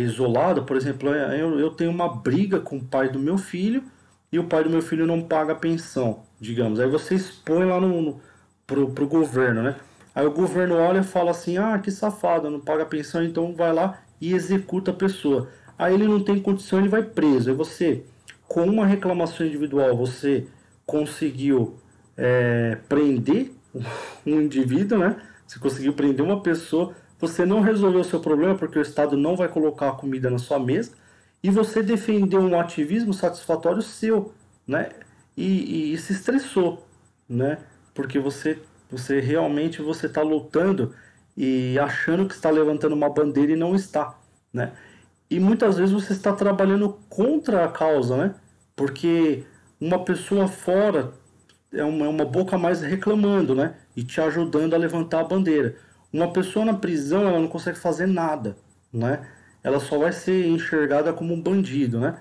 isolado. Por exemplo, eu tenho uma briga com o pai do meu filho e o pai do meu filho não paga a pensão, digamos. Aí você expõe lá pro governo, né? Aí o governo olha e fala assim, ah, que safado, não paga a pensão, então vai lá e executa a pessoa. Aí ele não tem condição, ele vai preso. Aí você, com uma reclamação individual, você conseguiu prender um indivíduo, né? Você conseguiu prender uma pessoa, você não resolveu o seu problema porque o Estado não vai colocar a comida na sua mesa e você defendeu um ativismo satisfatório seu, né? E se estressou, né? Porque você realmente você está lutando e achando que está levantando uma bandeira e não está, né? E muitas vezes você está trabalhando contra a causa, né? Porque uma pessoa fora é uma boca mais reclamando, né? E te ajudando a levantar a bandeira. Uma pessoa na prisão, ela não consegue fazer nada, né? Ela só vai ser enxergada como um bandido, né?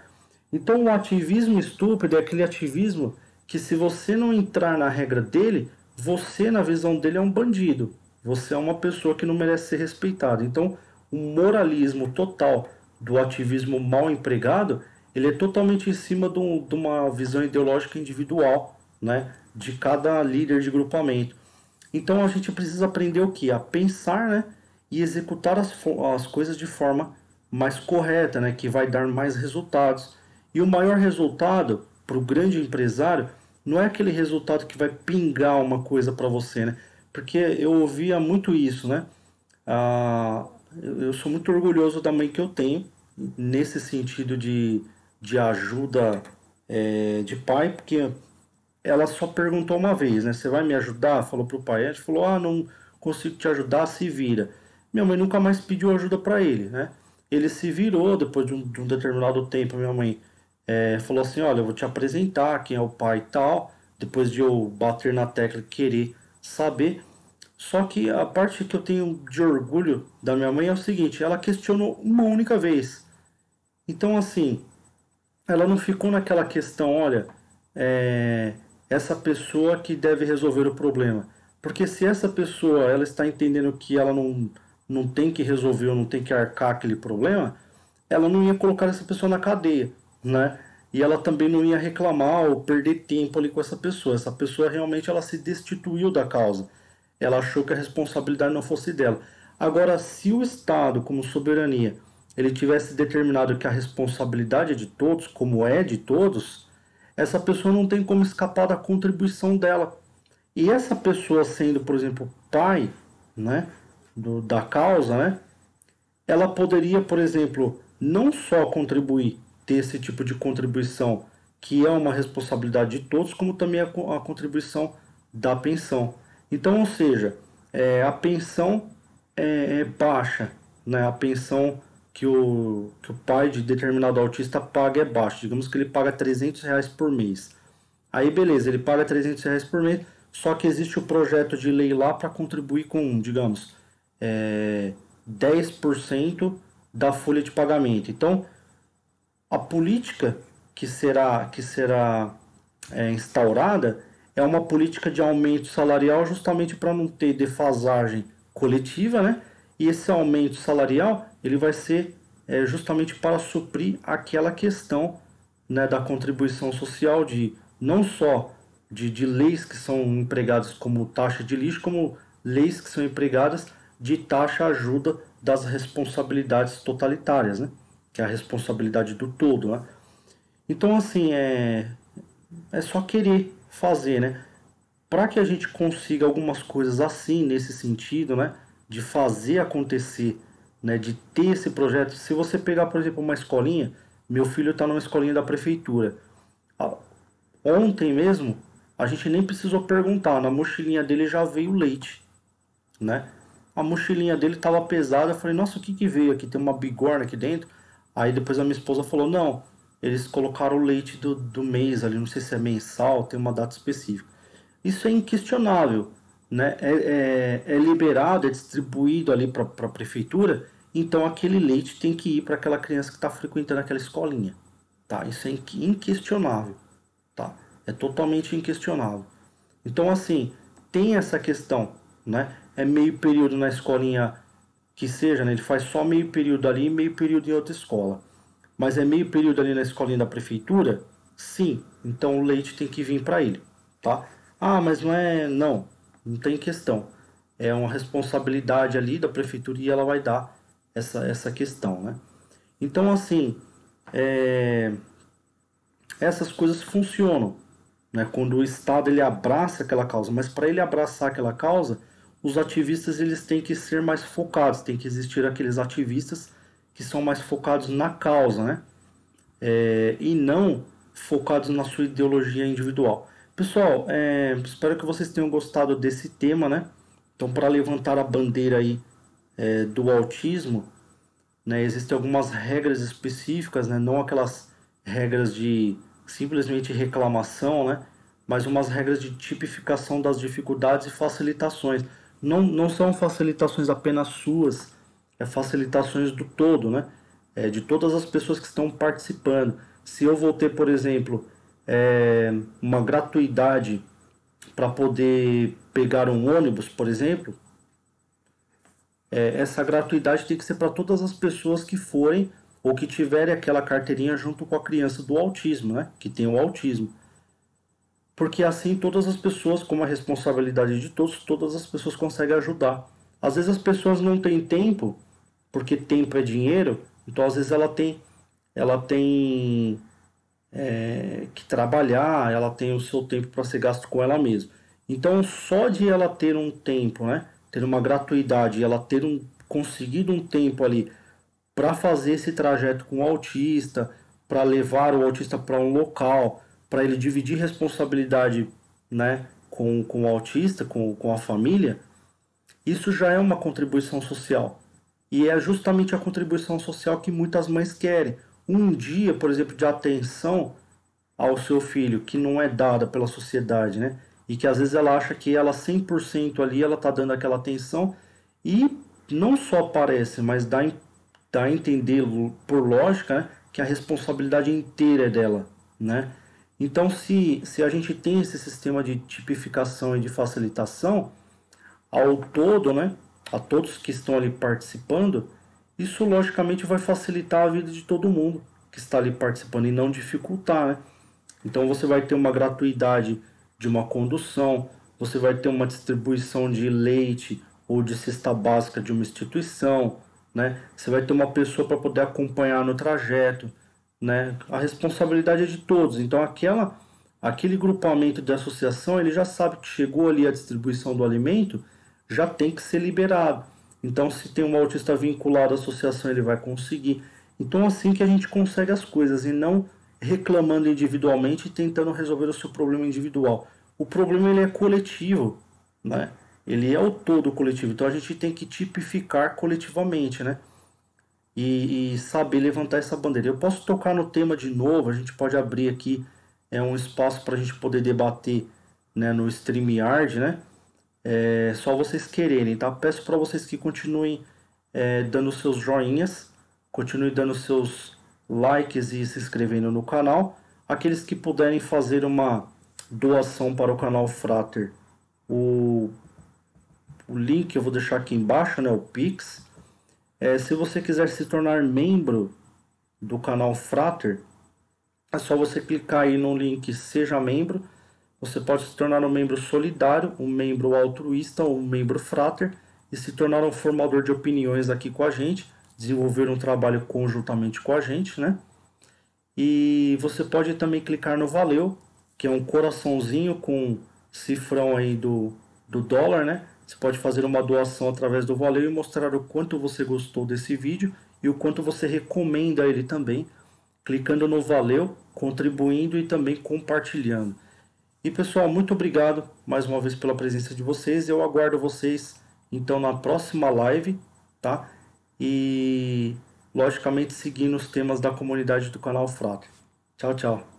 Então o ativismo estúpido é aquele ativismo que se você não entrar na regra dele, você na visão dele é um bandido. Você é uma pessoa que não merece ser respeitada. Então o moralismo total do ativismo mal empregado, ele é totalmente em cima de uma visão ideológica individual, né, de cada líder de grupamento. Então a gente precisa aprender o que? A pensar, né, e executar as coisas de forma mais correta, né, que vai dar mais resultados. E o maior resultado para o grande empresário não é aquele resultado que vai pingar uma coisa para você, né? Porque eu ouvia muito isso, né? eu sou muito orgulhoso da mãe que eu tenho, nesse sentido de ajuda de pai, porque ela só perguntou uma vez, né? Você vai me ajudar? Falou pro pai. A gente falou, ah, não consigo te ajudar, se vira. Minha mãe nunca mais pediu ajuda para ele, né? Ele se virou depois de um determinado tempo. Minha mãe falou assim, olha, eu vou te apresentar quem é o pai e tal. Depois de eu bater na tecla e querer saber. Só que a parte que eu tenho de orgulho da minha mãe é o seguinte, ela questionou uma única vez. Então, assim, ela não ficou naquela questão, olha, é, essa pessoa que deve resolver o problema. Porque se essa pessoa ela está entendendo que ela não tem que resolver ou não tem que arcar aquele problema, ela não ia colocar essa pessoa na cadeia, né? E ela também não ia reclamar ou perder tempo ali com essa pessoa. Essa pessoa realmente ela se destituiu da causa. Ela achou que a responsabilidade não fosse dela. Agora, se o Estado, como soberania, ele tivesse determinado que a responsabilidade é de todos, como é de todos, essa pessoa não tem como escapar da contribuição dela. E essa pessoa sendo, por exemplo, pai, né, da causa, né, ela poderia, por exemplo, não só contribuir, ter esse tipo de contribuição, que é uma responsabilidade de todos, como também a contribuição da pensão. Então, ou seja, a pensão é baixa, né? A pensão que o pai de determinado autista paga é baixa. Digamos que ele paga R$ 300 por mês. Aí beleza, ele paga R$ 300 por mês, só que existe o projeto de lei lá para contribuir com, digamos, 10% da folha de pagamento. Então, a política que será instaurada é uma política de aumento salarial justamente para não ter defasagem coletiva, né? E esse aumento salarial ele vai ser justamente para suprir aquela questão, né, da contribuição social de não só de leis que são empregadas como taxa de lixo, como leis que são empregadas de taxa ajuda das responsabilidades totalitárias, né? Que é a responsabilidade do todo, né? Então, assim, é só querer fazer, né? Para que a gente consiga algumas coisas assim, nesse sentido, né? De fazer acontecer, né? De ter esse projeto. Se você pegar, por exemplo, uma escolinha, meu filho está numa escolinha da prefeitura. Ontem mesmo, a gente nem precisou perguntar, na mochilinha dele já veio leite, né? A mochilinha dele estava pesada, eu falei, nossa, o que que veio aqui? Tem uma bigorna aqui dentro? Aí depois a minha esposa falou, não, eles colocaram o leite do mês ali, não sei se é mensal, tem uma data específica. Isso é inquestionável, né? É liberado, é distribuído ali para a prefeitura, então aquele leite tem que ir para aquela criança que está frequentando aquela escolinha, tá? Isso é inquestionável, tá? É totalmente inquestionável. Então, assim, tem essa questão, né? É meio período na escolinha que seja, né? Ele faz só meio período ali e meio período em outra escola. Mas é meio período ali na escolinha da prefeitura? Sim. Então o leite tem que vir para ele, tá? Ah, mas não é... Não, não tem questão. É uma responsabilidade ali da prefeitura e ela vai dar essa questão, né? Então, assim, é, essas coisas funcionam, né? Quando o Estado ele abraça aquela causa, mas para ele abraçar aquela causa, os ativistas eles têm que ser mais focados, tem que existir aqueles ativistas que são mais focados na causa, né? E não focados na sua ideologia individual. Pessoal, espero que vocês tenham gostado desse tema, né? Então, para levantar a bandeira aí do autismo, né, existem algumas regras específicas, né, não aquelas regras de simplesmente reclamação, né, mas umas regras de tipificação das dificuldades e facilitações. Não são facilitações apenas suas, é facilitações do todo, né, de todas as pessoas que estão participando. Se eu vou ter, por exemplo, uma gratuidade para poder pegar um ônibus, por exemplo, essa gratuidade tem que ser para todas as pessoas que forem ou que tiverem aquela carteirinha junto com a criança do autismo, né? Que tem o autismo. Porque assim todas as pessoas, como a responsabilidade de todos, todas as pessoas conseguem ajudar. Às vezes as pessoas não têm tempo, porque tempo é dinheiro, então às vezes ela tem que trabalhar, ela tem o seu tempo para ser gasto com ela mesma. Então, só de ela ter um tempo, né, ter uma gratuidade, ela ter conseguido um tempo ali para fazer esse trajeto com o autista, para levar o autista para um local, para ele dividir responsabilidade, né, com o autista, com a família, isso já é uma contribuição social. E é justamente a contribuição social que muitas mães querem. Um dia, por exemplo, de atenção ao seu filho, que não é dada pela sociedade, né? E que às vezes ela acha que ela 100% ali, ela tá dando aquela atenção e não só parece, mas dá a entender por lógica, né, que a responsabilidade inteira é dela, né? Então, se a gente tem esse sistema de tipificação e de facilitação, ao todo, né, a todos que estão ali participando, isso logicamente vai facilitar a vida de todo mundo que está ali participando e não dificultar, né? Então você vai ter uma gratuidade de uma condução, você vai ter uma distribuição de leite ou de cesta básica de uma instituição, né? Você vai ter uma pessoa para poder acompanhar no trajeto, né? A responsabilidade é de todos. Então aquele grupamento de associação, ele já sabe que chegou ali a distribuição do alimento, já tem que ser liberado. Então se tem um autista vinculado à associação, ele vai conseguir. Então assim que a gente consegue as coisas e não reclamando individualmente e tentando resolver o seu problema individual. O problema ele é coletivo, né? Ele é o todo coletivo. Então a gente tem que tipificar coletivamente, né? E saber levantar essa bandeira. Eu posso tocar no tema de novo, a gente pode abrir aqui um espaço para a gente poder debater, né, no StreamYard, né? É só vocês quererem, tá? Peço para vocês que continuem dando seus joinhas, continuem dando seus likes e se inscrevendo no canal. Aqueles que puderem fazer uma doação para o canal Frater, o link eu vou deixar aqui embaixo, né, o Pix. Se você quiser se tornar membro do canal Frater, é só você clicar aí no link Seja Membro. Você pode se tornar um membro solidário, um membro altruísta ou um membro Frater e se tornar um formador de opiniões aqui com a gente, desenvolver um trabalho conjuntamente com a gente, né? E você pode também clicar no Valeu, que é um coraçãozinho com cifrão aí do dólar, né? Você pode fazer uma doação através do Valeu e mostrar o quanto você gostou desse vídeo e o quanto você recomenda ele também, clicando no Valeu, contribuindo e também compartilhando. E pessoal, muito obrigado mais uma vez pela presença de vocês. Eu aguardo vocês então na próxima live, tá? E logicamente seguindo os temas da comunidade do canal Frater. Tchau, tchau.